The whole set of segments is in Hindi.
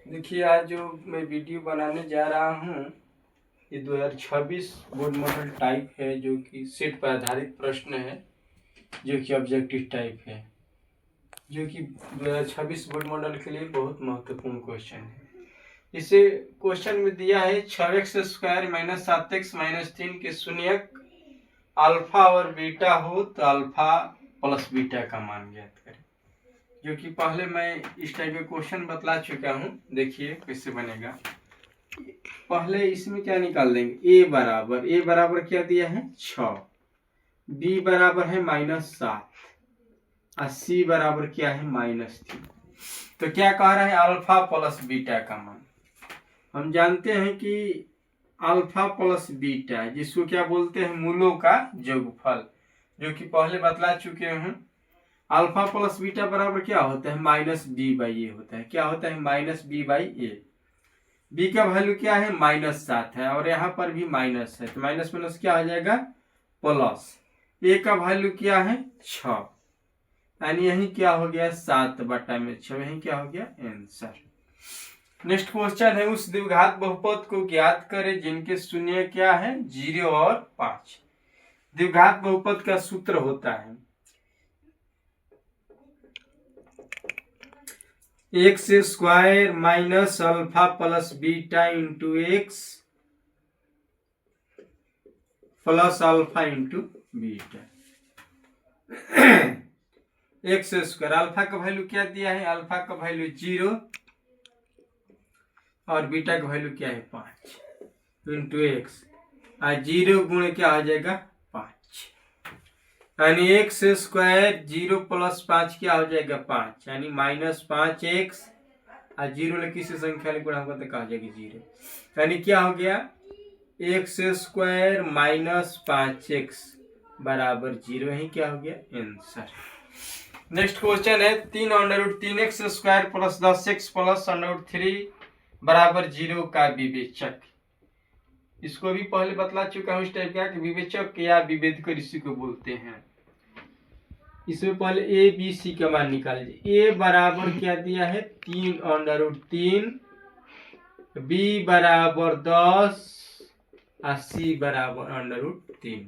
देखिए, आज जो मैं वीडियो बनाने जा रहा हूँ ये 2026 बोर्ड मॉडल टाइप है, जो कि सेट पर आधारित प्रश्न है, जो कि ऑब्जेक्टिव टाइप है, जो कि 2026 बोर्ड मॉडल के लिए बहुत महत्वपूर्ण क्वेश्चन है। इसे क्वेश्चन में दिया है 6x² - 7x - 3 के शून्यक अल्फा और बीटा हो तो अल्फा प्लस बीटा का मान ज्ञात करें। जो कि पहले मैं इस टाइप का क्वेश्चन बतला चुका हूँ। देखिए कैसे बनेगा। पहले इसमें क्या निकाल देंगे, ए बराबर क्या दिया है 6, बी बराबर है -7 और सी बराबर क्या है -3। तो क्या कह रहा है, अल्फा प्लस बीटा का मान। हम जानते हैं कि अल्फा प्लस बीटा जिसको क्या बोलते हैं, मूलों का योगफल, जो कि पहले बतला चुके हैं। अल्फा प्लस बीटा बराबर क्या होता है, -b/a होता है। क्या होता है, -b/a। b का वैल्यू क्या है, -7 है और यहाँ पर भी माइनस है, तो माइनस माइनस क्या हो जाएगा, प्लस। a का वैल्यू क्या है 6, यानी यही क्या हो गया 7/6, यही क्या हो गया आंसर। नेक्स्ट क्वेश्चन है, उस द्विघात बहुपद को ज्ञात करें जिनके शून्य क्या है 0 और 5। द्विघात बहुपद का सूत्र होता है x² - alpha plus beta into x plus alpha into beta. x², alpha का वैल्यू क्या दिया है, अल्फा का वैल्यू 0 और बीटा का वैल्यू क्या है 5 इंटू x, 0 गुणे क्या हो जाएगा 5, यानी x² 0 प्लस 5 क्या हो जाएगा 5, यानी -5x और 0 ले किसी संख्या ले गुणा होगा तो क्या हो जाएगी 0, यानी क्या हो गया x² - 5x बराबर 0, ही क्या हो गया आंसर। नेक्स्ट क्वेश्चन है, 3√3x² प्लस 10x प्लस √3 बराबर 0 का विवेचक। इसको भी पहले बतला चुका हूँ इस टाइप का कि विवेचक या विभेदक इसी को बोलते हैं। इसमें पहले ए बी सी का मान निकाल लीजिए। ए बराबर क्या दिया है 3√3, बी बराबर 10 और सी बराबर √3।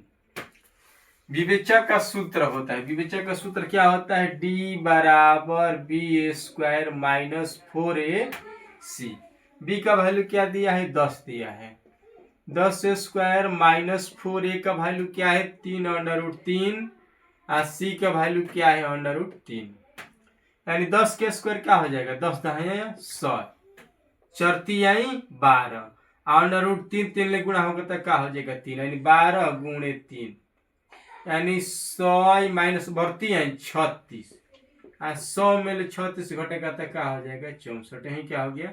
विवेचक का सूत्र होता है, विवेचक का सूत्र क्या होता है, d बराबर b² - 4ac। b का वैल्यू क्या दिया है 10 दिया है, 10² - 4a का वैल्यू क्या है 3√3 और c का वैल्यू क्या है √3, यानी 10 के स्क्वायर क्या हो जाएगा 10 × 100, 4 × 12 और √3 3 ले गुणा होगा तो क्या हो जाएगा 3, यानी 12 × 3, यानी 100 माइनस बढ़ती है 36, 100 में 36 घटेगा तो क्या हो जाएगा 64, यही क्या हो गया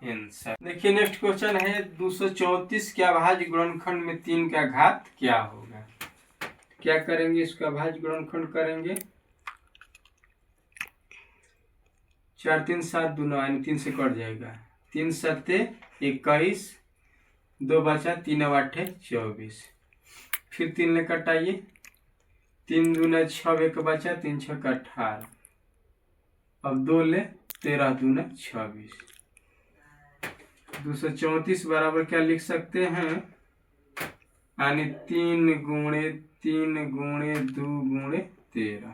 आंसर। देखिए नेक्स्ट क्वेश्चन है, 234 के अभाज्य गुणनखंड में 3 का घात क्या होगा। क्या करेंगे, इसका अभाज्य गुणनखंड करेंगे, 4 3 7 2 9, यानी 3 से कट जाएगा, 3 7 21, 2 बचा 3 8 24, फिर 3 ले कटाइए, 3 दूना 6 एक बचा, 3 6 18, अब 2 ले 13 दूना 26। 234 बराबर क्या लिख सकते हैं, यानी 3 × 3 × 2 × 13।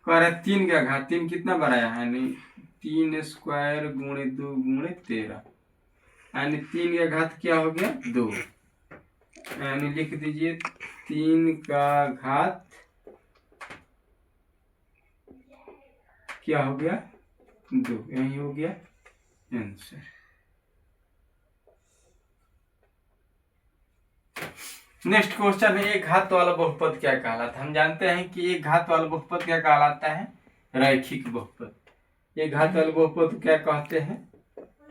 कह रहा है 3 का घात, 3 कितना बढ़ाया है, यानी 3² × 2 × 13, यानी 3 का घात क्या हो गया 2, यानी लिख दीजिए 3 का घात क्या हो गया 2, यही हो गया आंसर। नेक्स्ट क्वेश्चन है, एक घात वाला बहुपद क्या कहलाता है। हम जानते हैं कि एक घात वाला बहुपद क्या कहलाता है, रैखिक बहुपद। एक घात वाले बहुपद को क्या कहते हैं,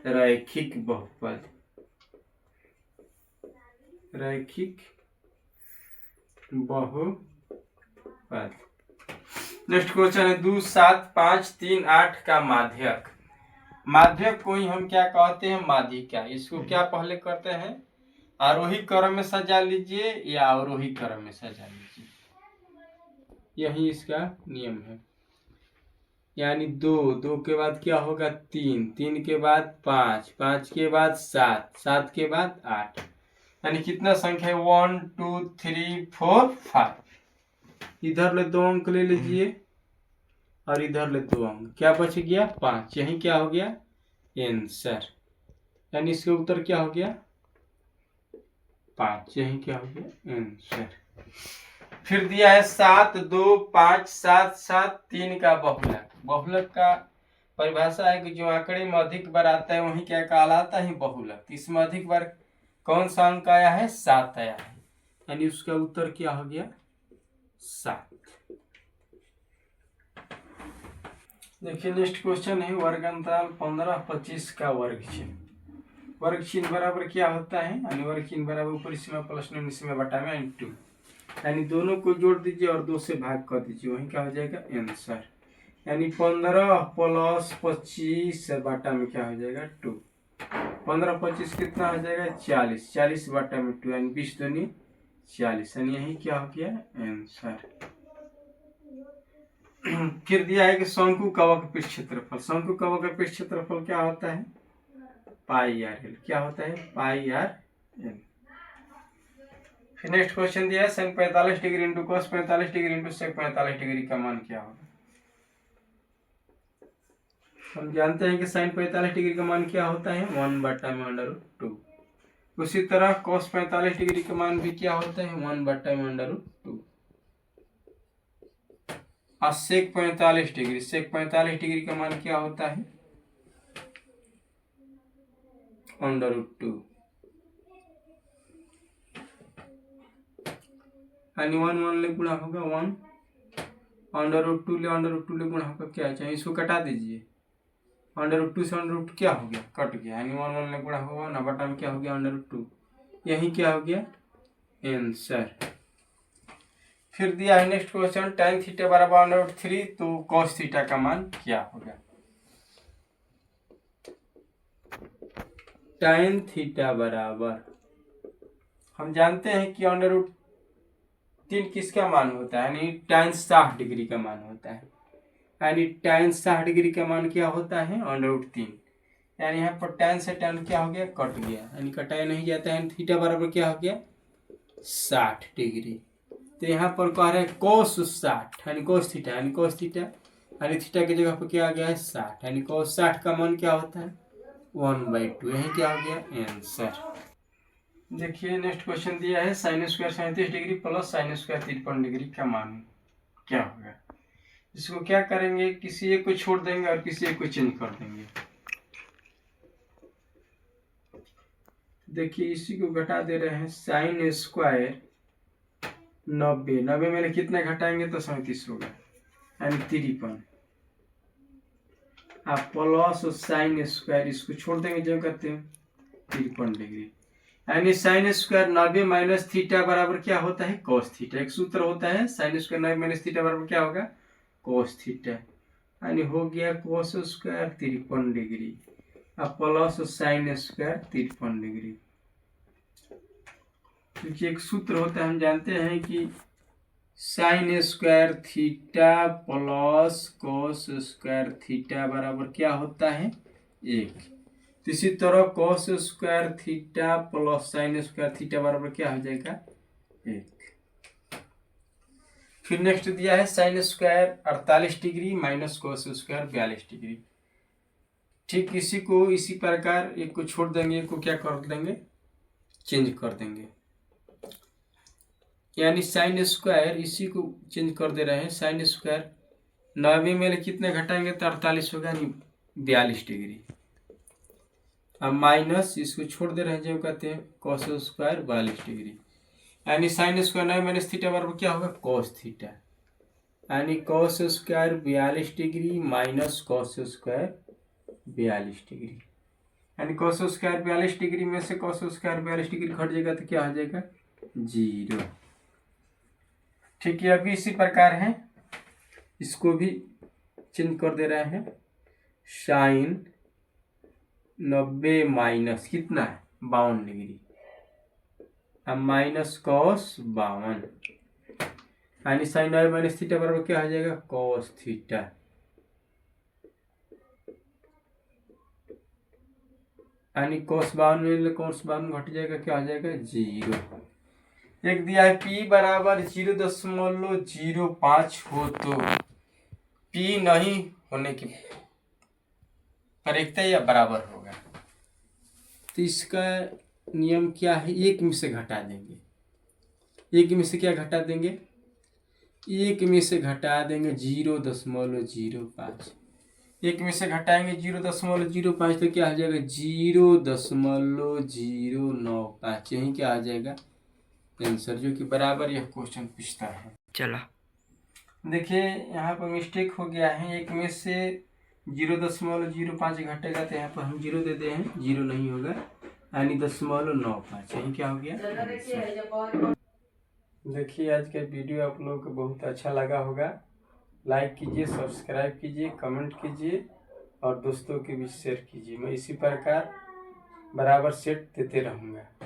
रैखिक बहुपद, रैखिक बहुपद। नेक्स्ट क्वेश्चन है, 2 7 5 3 8 का माध्यक। माध्यक को ही हम क्या कहते हैं, माध्यिका। इसको क्या पहले करते हैं, आरोही क्रम में सजा लीजिए या अवरोही क्रम में सजा लीजिए, यही इसका नियम है। यानी 2, 2 के बाद क्या होगा 3, 3 के बाद 5, 5 के बाद 7, 7 के बाद 8, यानी कितना संख्या है 1 2 3 4 5। इधर ले 2 अंक ले लीजिए और इधर ले 2 अंक, क्या बच गया 5। यही क्या हो गया आंसर, यानी इसका उत्तर क्या हो गया 5। यही क्या हो गया आंसर। फिर दिया है 7 2 5 7 7 3 का बहुलक। बहुलक का परिभाषा है कि जो आंकड़े में अधिक बार आता है वही क्या कहलाता है बहुलक। इसमें अधिक बार कौन सा अंक आया है 7 आया है, यानी उसका उत्तर क्या हो गया 7। देखिए नेक्स्ट क्वेश्चन है वर्ग अंतराल 15 25 का वर्ग चिन्ह। वर्ग चिन्ह बराबर क्या होता है, यानी वर्ग चिन्ह बराबर ऊपरी सीमा प्लस निम्न सीमा बटा में इंटू, यानी दोनों को जोड़ दीजिए और 2 से भाग कर दीजिए, वही क्या हो जाएगा आंसर। यानी 15 प्लस 25 बटा में क्या हो जाएगा 2। 15 25 कितना हो जाएगा 40, 40 बटा में 2 यानी 20 दूनी 40, यानी यही क्या हो गया आंसर। फिर दिया है कि शंकु कवक पृष्ठ क्षेत्रफल। शंकु कवक का पृष्ठ क्षेत्रफल क्या होता है पाई आर एल। क्या होता है पाई आर एल। फिर नेक्स्ट क्वेश्चन दिया है sin 45 degree into cos 45 degree into sec 45 degree का मान क्या होगा। हम जानते हैं कि sin 45 डिग्री का मान क्या होता है 1 बटा में √2। उसी तरह cos 45 डिग्री का मान भी क्या होता है 1 बटा में √2। और sec 45 डिग्री, sec 45 डिग्री का मान क्या होता है √2, यानी 1 ले गुणा होगा 1, √2 ले गुणा होगा क्या चाहिए, इसको कटा दीजिए। √2 से √2 क्या हो गया कट गया, यानी 1 ले गुणा होगा ना बटा में क्या हो गया √2। यही क्या हो गया आंसर। फिर दिया है नेक्स्ट क्वेश्चन tan थीटा बराबर √3, तो cos थीटा का मान क्या होगा। tan थीटा बराबर हम जानते हैं कि √3 किसका मान होता है, यानी tan 60 डिग्री का मान होता है, यानी tan 60 डिग्री का मान क्या होता है √3। यानी यहाँ पर tan से tan क्या हो गया कट गया, यानी कटाया नहीं जाता है। थीटा बराबर क्या हो गया 60 डिग्री। तो यहाँ पर कह रहे हैं cos 60 यानी cos थीटा, यानी cos थीटा यानी थीटा की जगह पर क्या आ गया है 60, यानी cos 60 का मान क्या होता है 1/2। यही क्या हो गया आंसर। देखिए नेक्स्ट क्वेश्चन दिया है sin square 37 degree plus sin square 53 degree का मान क्या होगा। इसको क्या करेंगे किसी एक को छोड़ देंगे और किसी एक को चेंज कर देंगे। देखिए इसी को घटा दे रहे हैं sin स्क्वायर 90, 90 में कितने घटाएंगे तो 37 होगा, यानी 53। आप प्लस sin स्क्वायर इसको छोड़ देंगे जो करते हैं 53 डिग्री, यानी sin स्क्वायर 90 माइनस थीटा बराबर क्या होता है cos थीटा। एक सूत्र होता है sin स्क्वायर 90 माइनस थीटा बराबर क्या होगा cos थीटा, यानी हो गया cos स्क्वायर 53 डिग्री अब प्लस sin स्क्वायर 53 डिग्री। क्योंकि एक सूत्र होता है हम जानते हैं कि sin square theta plus cos square theta बराबर क्या होता है 1। इसी तरह cos square theta plus sin square theta बराबर क्या हो जाएगा 1। फिर नेक्स्ट दिया है sin square 48 degree minus cos square 42 degree. ठीक इसी को इसी प्रकार एक को छोड़ देंगे, एक को क्या कर देंगे चेंज कर देंगे, यानी sin स्क्वायर इसी को चेंज कर दे रहे हैं। sin स्क्वायर 90 में कितने घटाएंगे तो 48 होगा, यानी 42 डिग्री। अब माइनस इसको छोड़ दे रहे हैं जो कहते हैं cos स्क्वायर 42 डिग्री, यानी sin स्क्वायर 9 माइनस थीटा बराबर क्या होगा cos थीटा, यानी cos square 42 degree minus cos square 42 degree, यानी cos स्क्वायर 42 डिग्री में से cos स्क्वायर 42 डिग्री घट जाएगा तो क्या हो जाएगा 0। ठीक है अभी इसी प्रकार है, इसको भी चेंज कर दे रहे हैं sin 90 माइनस कितना है 52 डिग्री अब माइनस cos 52, यानी sin 90 माइनस थीटा बराबर क्या हो जाएगा cos थीटा, यानी cos 52 cos 52 घट जाएगा, क्या आ जाएगा 0। एक दिया है p बराबर 0.05 हो तो p नहीं होने की करेक्ट या बराबर होगा। तो इसका नियम क्या है, एक में से घटा देंगे। एक में से क्या घटा देंगे, एक में से घटा देंगे 0.05। एक में से घटाएंगे 0.05 तो क्या आ जाएगा 0.095। यही क्या आ जाएगा आंसर, जो कि बराबर यह क्वेश्चन पूछता है। चला देखिए यहाँ पर मिस्टेक हो गया है, एक में से 0.05 घटेगा तो यहाँ पर हम 0 दे दे हैं, 0 नहीं होगा, यानी 0.95। यही क्या हो गया। देखिए आज का वीडियो आप लोगों को बहुत अच्छा लगा होगा। लाइक कीजिए, सब्सक्राइब कीजिए, कमेंट कीजिए और दोस्तों के बीच शेयर कीजिए। मैं इसी प्रकार बराबर सेट देते रहूँगा।